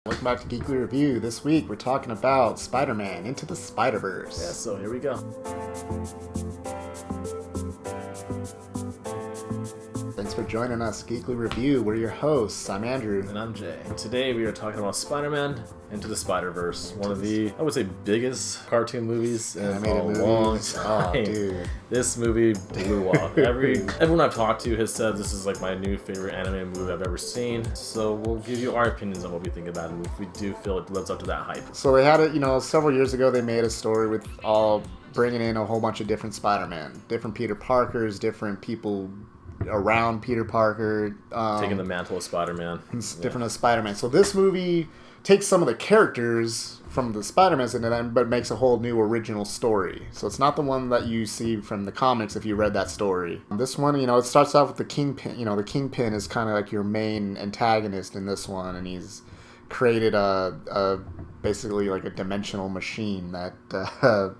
Welcome back to Geekly Review. This week we're talking about Spider-Man Into the Spider-Verse. Yeah, so here we go. Thanks for joining us, Geekly Review. We're your hosts. I'm Andrew. And I'm Jay. And today we are talking about Spider-Man Into the Spider-Verse. One of the, I would say, biggest cartoon movies in a long time. Oh, dude. This movie blew up. Everyone I've talked to has said this is like my new favorite anime movie I've ever seen. So we'll give you our opinions on what we think about it and if we do feel it lives up to that hype. So they had it, several years ago they made a story with all bringing in a whole bunch of different Spider-Man. Different Peter Parkers, different people around Peter Parker. Taking the mantle of Spider-Man. Different as Spider-Man. So this movie takes some of the characters from the Spider-Mans into them, but makes a whole new original story. So it's not the one that you see from the comics if you read that story. This one, it starts off with the Kingpin. The Kingpin is kind of like your main antagonist in this one, and he's created a basically like a dimensional machine that can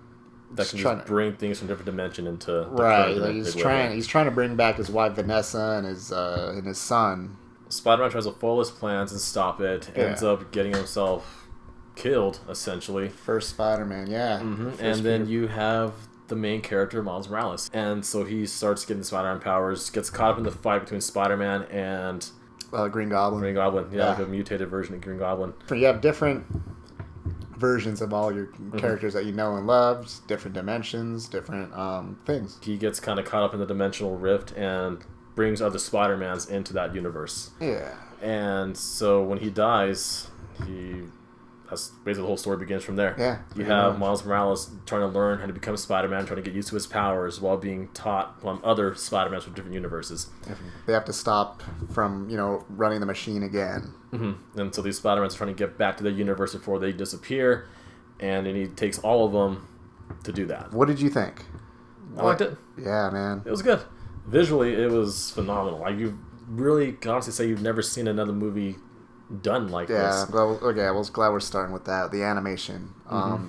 just bring things from different dimension into the right. Like he's trying to bring back his wife Vanessa and his son. Spider-Man tries to foil his plans and stop it. Yeah. Ends up getting himself killed, essentially. First Spider-Man, yeah. Mm-hmm. And then you have the main character, Miles Morales. And so he starts getting the Spider-Man powers, gets caught up in the fight between Spider-Man and Green Goblin. Like a mutated version of Green Goblin. You have different versions of all your characters that you know and love, different dimensions, different things. He gets kind of caught up in the dimensional rift and brings other Spider-Mans into that universe. Yeah. And so when he dies, that's basically the whole story begins from there. Yeah. You have Miles Morales trying to learn how to become Spider-Man, trying to get used to his powers while being taught from other Spider-Mans from different universes. They have to stop from, running the machine again. Mm-hmm. And so these Spider-Mans are trying to get back to their universe before they disappear, and then he takes all of them to do that. What did you think? I liked it. Yeah, man. It was good. Visually, it was phenomenal. Like, you really can honestly say you've never seen another movie done like this. Yeah, well, okay, I was glad we're starting with that. The animation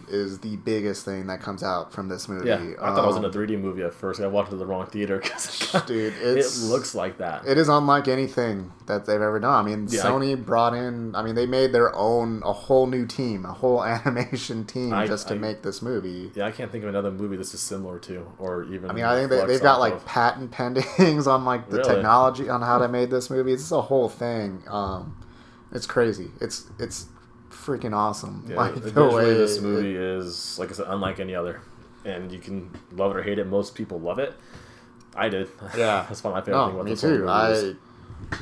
is the biggest thing that comes out from this movie. Yeah, I thought it was in a 3D movie at first. I walked into the wrong theater because dude, it looks like that. It is unlike anything that they've ever done. I mean, Sony brought in, they made their own, a whole new team, a whole animation team to make this movie. Yeah, I can't think of another movie this is similar to, or even... I think they've got like patent pendings on like the technology on how they made this movie. It's a whole thing. It's crazy. It's freaking awesome. Yeah, like the way this movie is, like I said, unlike any other. And you can love it or hate it. Most people love it. I did. Yeah. That's one of my favorite things about me this too. movie.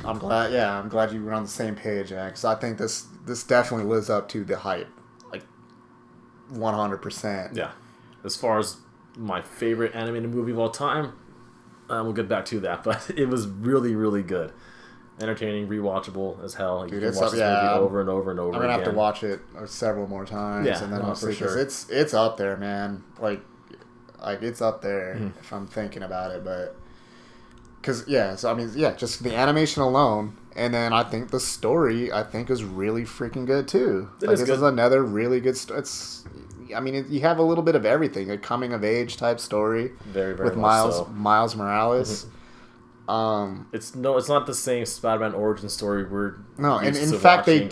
I'm glad. Yeah, I'm glad you were on the same page, because I think this definitely lives up to the hype, like 100%. Yeah. As far as my favorite animated movie of all time, we'll get back to that. But it was really, really good. Entertaining, rewatchable as hell. You can watch this movie over and over and over again. I'm gonna have to watch it several more times, and then for sure. It's up there, man. Like it's up there if I'm thinking about it, but just the animation alone, and then I think the story is really freaking good too. This is another really good story. You have a little bit of everything, a coming of age type story, very, very with Miles Morales. It's not the same Spider-Man origin story and in fact they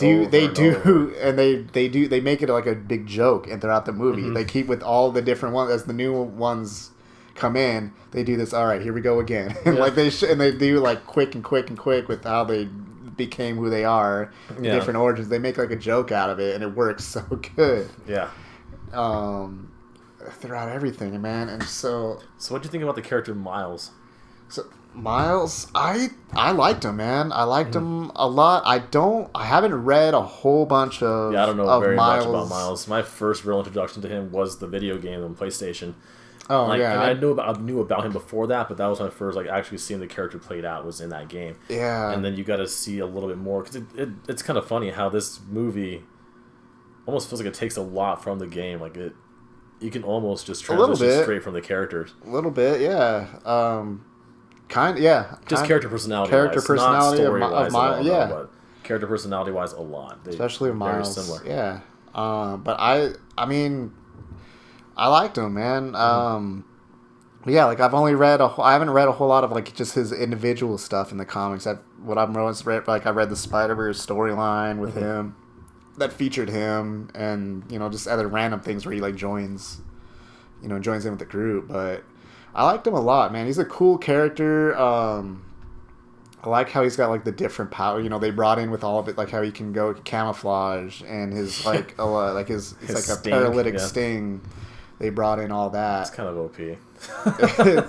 make it like a big joke and throughout the movie. They keep with all the different ones as the new ones come in, they do this, all right, here we go again. And they do like quick with how they became who they are, different origins. They make like a joke out of it and it works so good. Yeah. Throughout everything, man. And so what'd you think about the character Miles? So Miles, I liked him, man. I liked him a lot. I haven't read a whole bunch of I don't know very much about Miles. My first real introduction to him was the video game on PlayStation. Oh, yeah. And I knew about him before that, but that was my first actually seeing the character played out was in that game. Yeah. And then you got to see a little bit more because it's kind of funny how this movie almost feels like it takes a lot from the game. Like you can almost just transition straight from the characters. A little bit, yeah. Character personality. Character personality of Miles, but character personality wise, a lot. Especially Miles. Very similar. Yeah. But I liked him, man. I haven't read a whole lot of like just his individual stuff in the comics. I read the Spider-Verse storyline with him. that featured him, and just other random things where he like joins in with the group. But I liked him a lot, man. He's a cool character. I like how he's got like the different power. They brought in with all of it, like how he can go camouflage and his like his like sting, a paralytic sting. They brought in all that. It's kind of OP.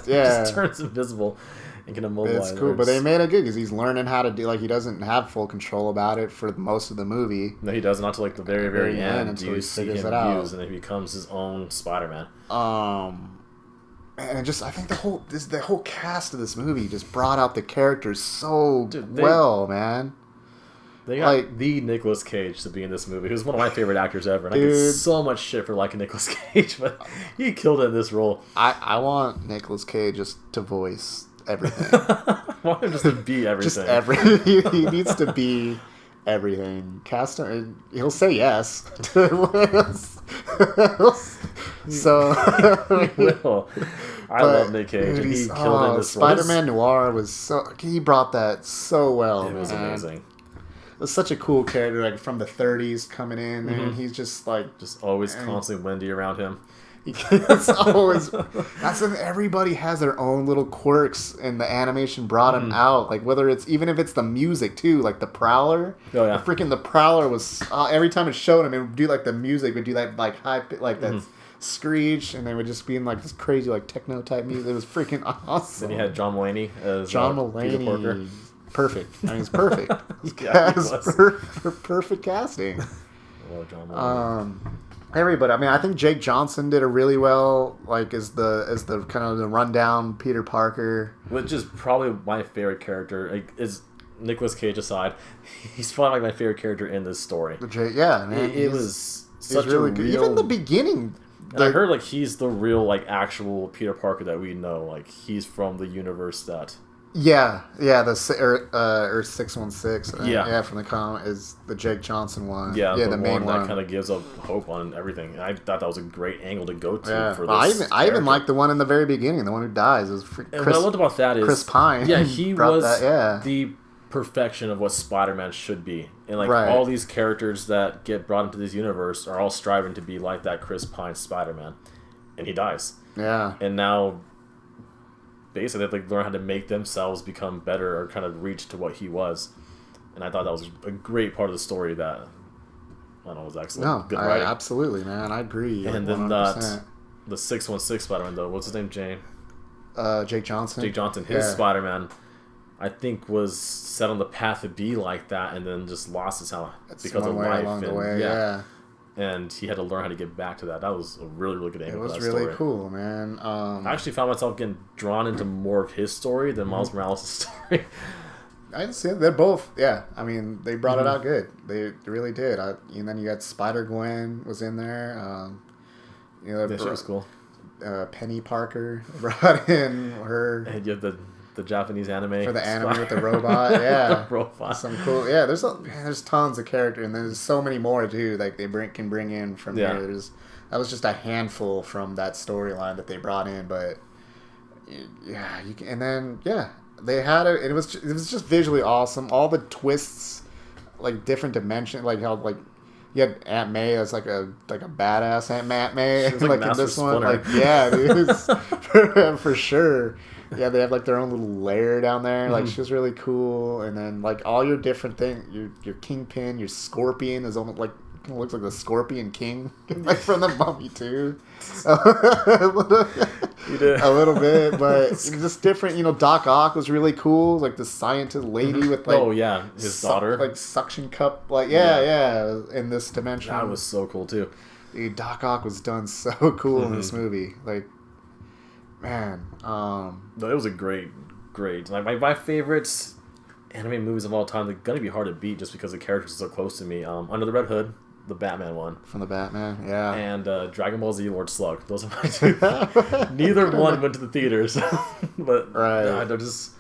Yeah, just turns invisible and can immobilize. It's cool, but they made it good because he's learning how to do. Like he doesn't have full control about it for most of the movie. No, he doesn't until like the very, very end. Until he figures it out, and then he becomes his own Spider-Man. And I think the whole cast of this movie just brought out the characters so well, man. They got the Nicolas Cage to be in this movie, who's one of my favorite actors ever. And I get so much shit for liking Nicolas Cage, but he killed it in this role. I want Nicolas Cage just to voice everything. I want him just to be everything. He needs to be everything. Cast him, he'll say yes. So he will. I love Nick Cage, and he killed it in this role. Spider-Man Noir was he brought that so well. It was amazing. It was such a cool character, like from the 30s coming in, and he's just like always constantly windy around him. It's always that's when everybody has their own little quirks, and the animation brought him out. Like whether it's even if it's the music too, like the Prowler. Oh yeah, the Prowler was every time it showed him, it would do like the music would do that like high like that screech, and they would just be in like this crazy like techno type music. It was freaking awesome. Then you had John Mulaney as Peter Parker. Perfect. I mean, he's perfect. Yeah, perfect casting. I love John Mulaney. Everybody. I mean, I think Jake Johnson did it really well. Like, as the kind of the rundown Peter Parker, which is probably my favorite character. Like, is Nicolas Cage aside, he's probably like my favorite character in this story. Yeah, man. It was such really a good. real... Even the beginning. And I heard like he's the real like actual Peter Parker that we know. Like he's from the universe that. Yeah, the Earth 616. Yeah, from the comic is the Jake Johnson one. Yeah, the main one that kind of gives up hope on everything. And I thought that was a great angle to go to for well, this. I even liked the one in the very beginning, the one who dies. What I loved about that is Chris Pine. Yeah, he was the perfection of what Spider-Man should be, and like all these characters that get brought into this universe are all striving to be like that Chris Pine Spider-Man, and he dies. Yeah, and now. Basically, they learn how to make themselves become better or kind of reach to what he was. And I thought that was a great part of the story that, I don't know, was excellent. Good writing. Absolutely, man. I agree. And then the 616 Spider-Man, though, what's his name, Jake Johnson. Jake Johnson, his Spider-Man, I think was set on the path to be like that and then just lost his talent because of life. Along the way, yeah. And he had to learn how to get back to that. That was a really, really good angle. It was really cool, man. I actually found myself getting drawn into more of his story than Miles Morales' story. I didn't see it. They're both, I mean, they brought it out good. They really did. And then you got Spider-Gwen was in there. She was cool. Penny Parker brought in her. And you have the Japanese anime for the anime with the robot, the robot. Some cool, there's tons of character, and there's so many more too. Like they can bring in from here. That was just a handful from that storyline that they brought in, but they had it. It was just visually awesome. All the twists, like different dimensions, like how like. You had Aunt May as like a badass Aunt May, like in this one, like dude, for sure. Yeah, they have like their own little lair down there. Like she was really cool, and then like all your different things, your Kingpin, your Scorpion is almost like looks like the Scorpion King, like from the Mummy too. A little bit, but just different. Doc Ock was really cool, like the scientist lady with like his daughter, like suction cup, like in this dimension. That was so cool too. Dude, Doc Ock was done so cool in this movie, like. Man, it was a great. Like my favorites anime movies of all time. They're gonna be hard to beat just because the characters are so close to me. Under the Red Hood, the Batman one from the Batman, yeah, and Dragon Ball Z Lord Slug. Those are my two. Neither one went to the theaters, but they're just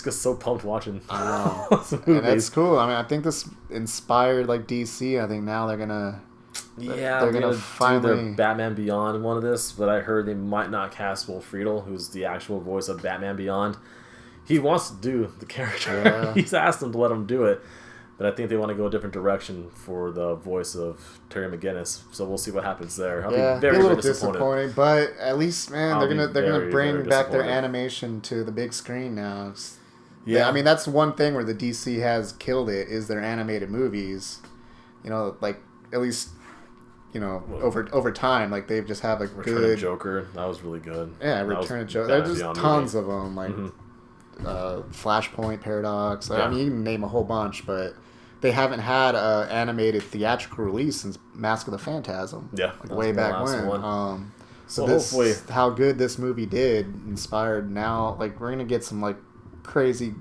got so pumped watching. And that's cool. I mean, I think this inspired like DC. I think now they're gonna. Yeah, they're gonna do their Batman Beyond one of this, but I heard they might not cast Will Friedle, who's the actual voice of Batman Beyond. He wants to do the character. Yeah. He's asked them to let him do it, But I think they want to go a different direction for the voice of Terry McGinnis, so we'll see what happens there. I'll be very, a little very disappointed. but at least, man, they're gonna bring back their disappointed. animation to the big screen now. Yeah, I mean that's one thing where the DC has killed it is their animated movies. You know, like at least over time, like they just have a Return good of Joker. That was really good. Yeah, Return of Joker. There's just tons of them, like Flashpoint, Paradox. I mean, you can name a whole bunch, but they haven't had an animated theatrical release since Mask of the Phantasm. Yeah, like way back when. So hopefully, how good this movie did inspired now. Like we're gonna get some like crazy,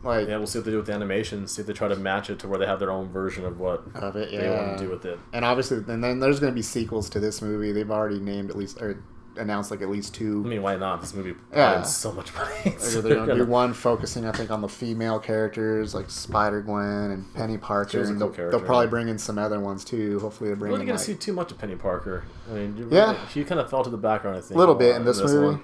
like we'll see what they do with the animation. See if they try to match it to where they have their own version of what they want to do with it. And obviously, and then there's gonna be sequels to this movie. They've already named at least or announced like at least 2. I mean, why not? This movie brought so much money. So they're going to do one focusing, I think, on the female characters like Spider-Gwen and Penny Parker. And they'll probably bring in some other ones too. Hopefully, they bring. We're really going to see too much of Penny Parker. I mean, she kind of fell to the background. I think a little bit in this movie. One.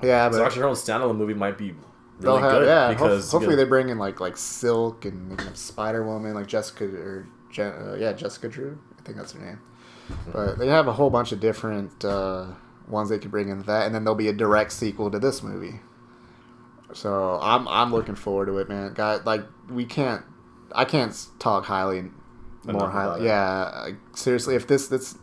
Yeah, but so actually, her own standalone movie might be really good. Yeah, because hopefully they bring in like Silk and Spider-Woman, like Jessica Jessica Drew. I think that's her name. But they have a whole bunch of different ones they could bring into that, and then there'll be a direct sequel to this movie. So I'm looking forward to it, man. I can't talk more highly. Yeah, seriously, if it's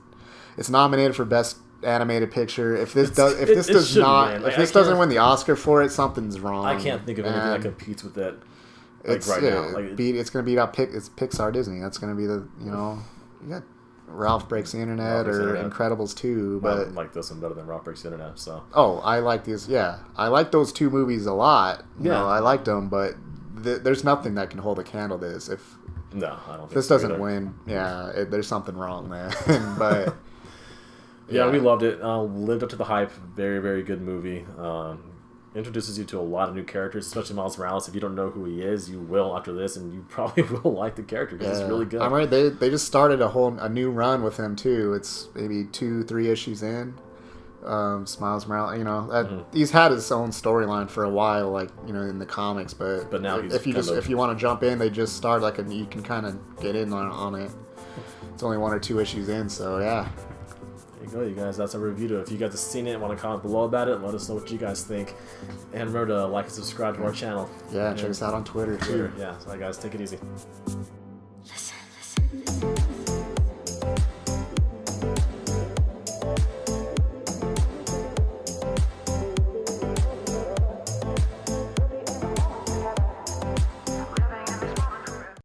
nominated for best animated picture, if this doesn't win the Oscar for it, something's wrong. I can't think of anything that competes with it. Now, it's gonna beat out it's Pixar Disney. That's gonna be the you got Ralph Breaks the Internet Incredibles 2, but I like this one better than Ralph Breaks the Internet. So I like these. Yeah, I like those 2 movies a lot. You know, I liked them, but there's nothing that can hold a candle to this. If I don't think this doesn't win, there's something wrong there. But yeah, we loved it. Lived up to the hype. Very, very good movie. Introduces you to a lot of new characters, especially Miles Morales. If you don't know who he is, you will after this, and you probably will like the character because it's really good. I'm right. They just started a new run with him too. It's maybe 2-3 issues in. Miles Morales, he's had his own storyline for a while, like in the comics. But now if you want to jump in, they just start you can kind of get in on it. It's only 1 or 2 issues in, so yeah. There you go, you guys. That's our review. If you guys have seen it and want to comment below about it, let us know what you guys think. And remember to like and subscribe to our channel. Yeah, check us out on Twitter too. Yeah, so guys, take it easy.